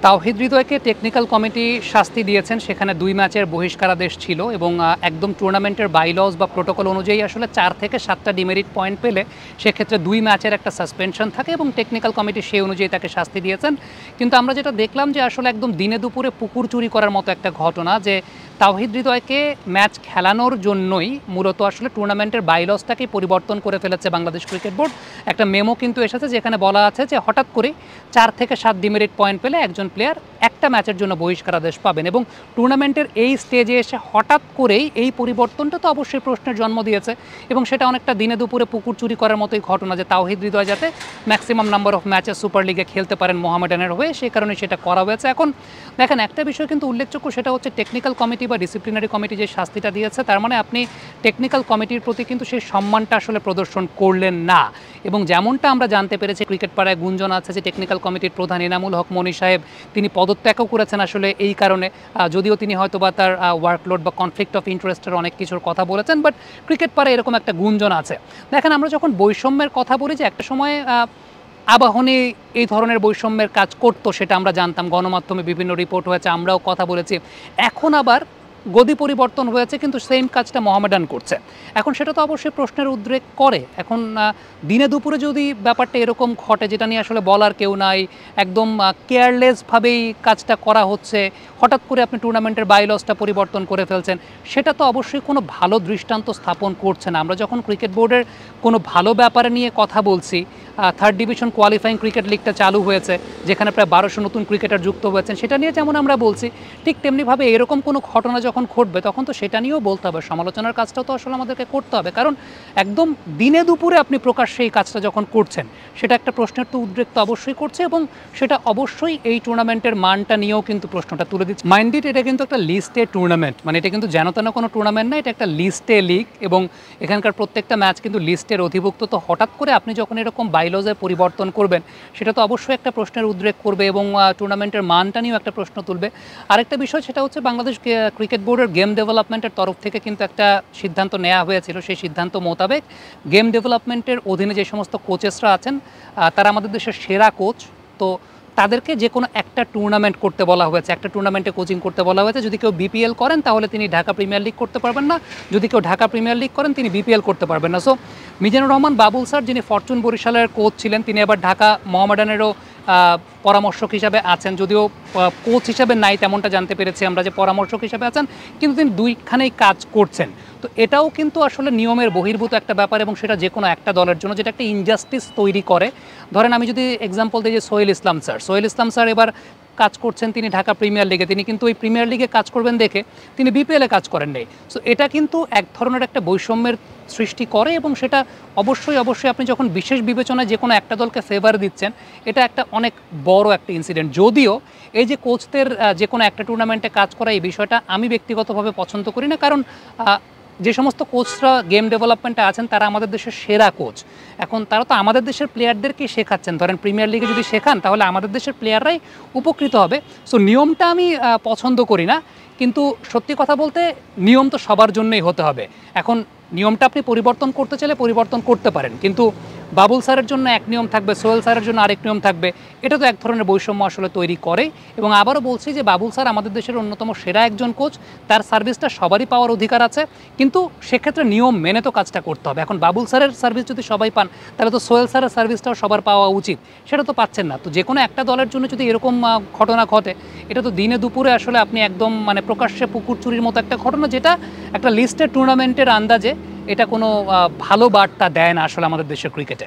তাওহিদ হৃদয়কে technical committee শাস্তি দিয়েছেন, সেখানে 2 ম্যাচের বহিষ্কারাদেশ ছিল এবং একদম টুর্নামেন্টের বাইলজ বা প্রোটোকল অনুযায়ী আসলে 4 থেকে 7টা ডিমেরিট পয়েন্ট পেলে সেক্ষেত্রে 2 ম্যাচের একটা সাসপেনশন থাকে এবং টেকনিক্যাল কমিটি সেই অনুযায়ী তাকে শাস্তি দিয়েছেন। কিন্তু আমরা যেটা দেখলাম যে আসলে একদম দিনে দুপুরে পুকুর চুরি করার মতো একটা ঘটনা, যে তাওহিদ হৃদয়কে ম্যাচ খেলানোর জন্যই মূলত আসলে টুর্নামেন্টের বাইলজটাকে পরিবর্তন করে ফেলেছে বাংলাদেশ ক্রিকেট বোর্ড। একটা মেমো কিন্তু এসেছে যেখানে বলা আছে যে হঠাৎ করে 4 থেকে 7 ডিমেরিট পয়েন্ট পেলে একজন প্লেয়ার একটা ম্যাচের জন্য বহিষ্কারাদেশ পাবেন এবং টুর্নামেন্টের এই স্টেজে এসে হঠাৎ করেই এই পরিবর্তনটা তো অবশ্যই প্রশ্নের জন্ম দিয়েছে এবং সেটা অনেকটা দিনে দুপুরে পুকুর চুরি করার মতোই ঘটনা, যে তাওহিদ হৃদয় যাতে ম্যাক্সিমাম নাম্বার অফ ম্যাচে সুপার লিগে খেলতে পারেন মোহামেডানের হয়ে, সেই কারণে সেটা করা হয়েছে। এখন দেখেন, একটা বিষয় কিন্তু উল্লেখযোগ্য, সেটা হচ্ছে টেকনিক্যাল কমিটি বা ডিসিপ্লিনারি কমিটি যে শাস্তিটা দিয়েছে, তার মানে আপনি টেকনিক্যাল কমিটির প্রতি কিন্তু সেই সম্মানটা আসলে প্রদর্শন করলেন না। এবং যেমনটা আমরা জানতে পেরেছি, ক্রিকেট পাড়ায় গুঞ্জন আছে যে টেকনিক্যাল কমিটির প্রধান এনামুল হক মনি সাহেব তিনি পদত্যাগও করেছেন আসলে এই কারণে, যদিও তিনি হয়তো বা তার ওয়ার্কলোড বা কনফ্লিক্ট অফ ইন্টারেস্টের অনেক কিছুর কথা বলেছেন, বাট ক্রিকেট পাড়ায় এরকম একটা গুঞ্জন আছে। দেখেন, আমরা যখন বৈষম্যের কথা বলি, যে একটা সময় আবাহনী এই ধরনের বৈষম্যের কাজ করতো সেটা আমরা জানতাম, গণমাধ্যমে বিভিন্ন রিপোর্ট হয়েছে, আমরাও কথা বলেছি। এখন আবার গদি পরিবর্তন হয়েছে, কিন্তু সেম কাজটা মোহামেডান করছে। এখন সেটা তো অবশ্যই প্রশ্নের উদ্রেক করে। এখন দিনে দুপুরে যদি ব্যাপারটা এরকম ঘটে, যেটা নিয়ে আসলে বলার কেউ নাই, একদম কেয়ারলেসভাবেই কাজটা করা হচ্ছে, হঠাৎ করে আপনি টুর্নামেন্টের বাইলসটা পরিবর্তন করে ফেলছেন, সেটা তো অবশ্যই কোনো ভালো দৃষ্টান্ত স্থাপন করছে না। আমরা যখন ক্রিকেট বোর্ডের কোনো ভালো ব্যাপারে নিয়ে কথা বলছি, 3rd ডিভিশন কোয়ালিফাইং ক্রিকেট লিগটা চালু হয়েছে, যেখানে প্রায় 1200 নতুন ক্রিকেটার যুক্ত হয়েছেন, সেটা নিয়ে যেমন আমরা বলছি, ঠিক তেমনিভাবে এরকম কোনো ঘটনা যখন ঘটবে তখন তো সেটা নিয়েও বলতে হবে, সমালোচনার কাজটাও তো আসলে আমাদেরকে করতে হবে। কারণ একদম দিনে দুপুরে আপনি প্রকাশ্যে এই কাজটা যখন করছেন, সেটা একটা প্রশ্নের তো উদ্রেক তো অবশ্যই করছে এবং সেটা অবশ্যই এই টুর্নামেন্টের মানটা নিয়েও কিন্তু প্রশ্নটা তুলে দিচ্ছে। মাইন্ডেড, এটা কিন্তু একটা লিস্টে টুর্নামেন্ট, মানে এটা কিন্তু যেন তেন কোনো টুর্নামেন্ট না, এটা একটা লিস্টে লিগ এবং এখানকার প্রত্যেকটা ম্যাচ কিন্তু লিস্টের অধিভুক্ত। তো হঠাৎ করে আপনি যখন এরকম বাইলজের পরিবর্তন করবেন, সেটা তো অবশ্যই একটা প্রশ্নের উদ্রেক করবে এবং টুর্নামেন্টের মানটা নিয়েও একটা প্রশ্ন তুলবে। আরেকটা বিষয়, সেটা হচ্ছে বাংলাদেশ ক্রিকেট বোর্ডের গেম ডেভেলপমেন্টের তরফ থেকে কিন্তু একটা সিদ্ধান্ত নেওয়া হয়েছিল। সেই সিদ্ধান্ত মোতাবেক গেম ডেভেলপমেন্টের অধীনে যে সমস্ত কোচেসরা আছেন, তারা আমাদের দেশের সেরা কোচ, তো তাদেরকে যে কোনো একটা টুর্নামেন্ট করতে বলা হয়েছে, একটা টুর্নামেন্টে কোচিং করতে বলা হয়েছে। যদি কেউ বিপিএল করেন তাহলে তিনি ঢাকা প্রিমিয়ার লিগ করতে পারবেন না, যদি কেউ ঢাকা প্রিমিয়ার লিগ করেন তিনি বিপিএল করতে পারবেন না। সো মিজানুর রহমান বাবুল স্যার, যিনি ফরচুন বরিশালের কোচ ছিলেন, তিনি আবার ঢাকা মোহামেডানেরও পরামর্শক হিসাবে আছেন, যদিও কোচ হিসাবে নাই তেমনটা জানতে পেরেছি আমরা, যে পরামর্শক হিসাবে আছেন, কিন্তু তিনি দুইখানেই কাজ করছেন। তো এটাও কিন্তু আসলে নিয়মের বহির্ভূত একটা ব্যাপার এবং সেটা যে কোনো একটা দলের জন্য, যেটা একটা ইনজাস্টিস তৈরি করে। ধরেন আমি যদি এক্সাম্পল দিই, যে সোহেল ইসলাম স্যার এবার কাজ করছেন তিনি ঢাকা প্রিমিয়ার লিগে, তিনি কিন্তু ওই প্রিমিয়ার লিগে কাজ করবেন দেখে তিনি বিপিএলে কাজ করেন নাই। সো এটা কিন্তু এক ধরনের একটা বৈষম্যের সৃষ্টি করে এবং সেটা অবশ্যই আপনি যখন বিশেষ বিবেচনায় যে কোনো একটা দলকে ফেভার দিচ্ছেন, এটা একটা অনেক বড় একটা ইনসিডেন্ট। যদিও এই যে কোচদের যে কোনো একটা টুর্নামেন্টে কাজ করা, এই বিষয়টা আমি ব্যক্তিগতভাবে পছন্দ করি না, কারণ যে সমস্ত কোচরা গেম ডেভেলপমেন্টে আছেন তারা আমাদের দেশের সেরা কোচ। এখন তারা তো আমাদের দেশের প্লেয়ারদেরকেই শেখাচ্ছেন। ধরেন প্রিমিয়ার লিগে যদি শেখান তাহলে আমাদের দেশের প্লেয়াররাই উপকৃত হবে। সো নিয়মটা আমি পছন্দ করি না, কিন্তু সত্যি কথা বলতে নিয়ম তো সবার জন্যই হতে হবে। এখন নিয়মটা আপনি পরিবর্তন করতে চাইলে পরিবর্তন করতে পারেন, কিন্তু বাবুল স্যারের জন্য এক নিয়ম থাকবে, সোহেল স্যারের জন্য আরেক নিয়ম থাকবে, এটা তো এক ধরনের বৈষম্য আসলে তৈরি করে। এবং আবারও বলছি যে বাবুল স্যার আমাদের দেশের অন্যতম সেরা একজন কোচ, তার সার্ভিসটা সবারই পাওয়ার অধিকার আছে, কিন্তু সেক্ষেত্রে নিয়ম মেনে তো কাজটা করতে হবে। এখন বাবুল স্যারের সার্ভিস যদি সবাই পান, তাহলে তো সোহেল স্যারের সার্ভিসটাও সবার পাওয়া উচিত, সেটা তো পাচ্ছেন না। তো যে কোনো একটা দলের জন্য যদি এরকম ঘটনা ঘটে, এটা তো দিনে দুপুরে আসলে আপনি একদম মানে প্রকাশ্যে পুকুর চুরির মতো একটা ঘটনা, যেটা একটা লিস্টেড টুর্নামেন্টের আন্দাজে এটা কোনো ভালো বার্তা দেয় না আসলে আমাদের দেশের ক্রিকেটে।